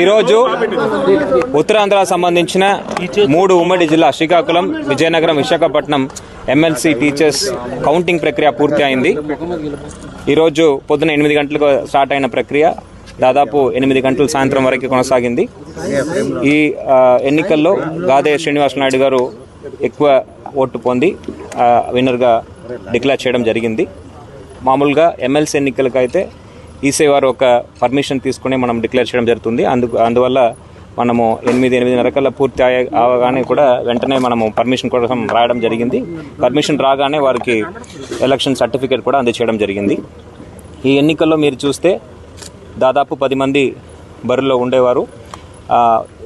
ఈరోజు ఉత్తరాంధ్ర సంబంధించిన 3 ఉమ్మడి జిల్లా Srikakulam, Vizianagaram, Visakhapatnam MLC teachers counting ప్రక్రియ పూర్తి అయింది. ఈరోజు పొద్దున 8 గంటలకు స్టార్ట్ అయిన ప్రక్రియ దాదాపు 8 గంటల సాయంత్రం వరకు కొనసాగింది. ఈ ఎన్నికల్లో గాదే శ్రీనివాస నాయుడు గారు ఎక్కువ ఓటు పొంది విన్నర్గా డిక్లేర్ చేయడం జరిగింది. మామూలుగా ఎమ్మెల్సీ ఎన్నికలకు అయితే ఈసీ వారు ఒక పర్మిషన్ తీసుకుని మనం డిక్లేర్ చేయడం జరుగుతుంది. అందువల్ల మనము 8:30 పూర్తి అవగానే కూడా వెంటనే మనము పర్మిషన్ కోసం రాయడం జరిగింది. పర్మిషన్ రాగానే వారికి ఎలక్షన్ సర్టిఫికేట్ కూడా అందజేయడం జరిగింది. ఈ ఎన్నికల్లో మీరు చూస్తే దాదాపు 10 మంది బరిలో ఉండేవారు.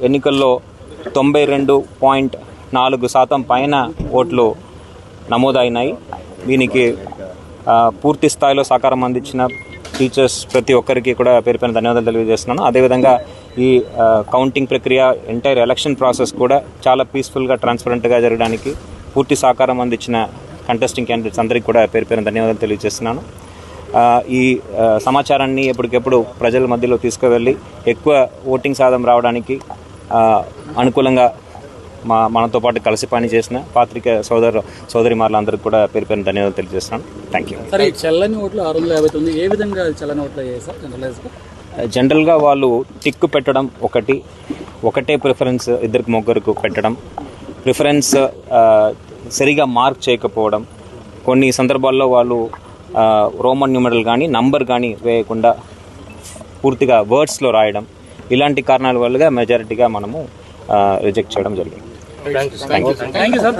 ఎన్నికల్లో 92.4% పైన ఓట్లు నమోదైనాయి. దీనికి పూర్తి స్థాయిలో సహకారం అందించిన టీచర్స్ ప్రతి ఒక్కరికి కూడా పేరు పైన ధన్యవాదాలు తెలియజేస్తున్నాను. అదేవిధంగా ఈ కౌంటింగ్ ప్రక్రియ ఎంటైర్ ఎలక్షన్ ప్రాసెస్ కూడా చాలా పీస్ఫుల్గా, ట్రాన్స్పరెంట్గా జరగడానికి పూర్తి సహకారం అందించిన కంటెస్టింగ్ క్యాండిడేట్స్ అందరికీ కూడా పేరు పైన ధన్యవాదాలు తెలియజేస్తున్నాను. ఈ సమాచారాన్ని ఎప్పటికెప్పుడు ప్రజల మధ్యలో తీసుకువెళ్ళి ఎక్కువ ఓటింగ్ శాతం రావడానికి అనుకూలంగా మనతో పాటు కలిసి పని చేసిన పాత్రిక సోదరిమార్లందరికీ కూడా పేరు పైన ధన్యవాదాలు తెలియజేస్తున్నాను. Thank you. సరే, చల్లని ఓట్లు 659 ఏ విధంగా చల్లని ఓట్లు అయ్యాయి సార్? జనరల్గా వాళ్ళు టిక్కు పెట్టడం ఒకటే ప్రిఫరెన్స్ 2-3 పెట్టడం, ప్రిఫరెన్స్ సరిగా మార్క్ చేయకపోవడం, కొన్ని సందర్భాల్లో వాళ్ళు రోమన్ న్యూమరల్ కానీ నంబర్ కానీ వేయకుండా పూర్తిగా వర్డ్స్లో రాయడం, ఇలాంటి కారణాల వల్లగా మెజారిటీగా మనము రిజెక్ట్ చేయడం జరిగింది. Thank you sir.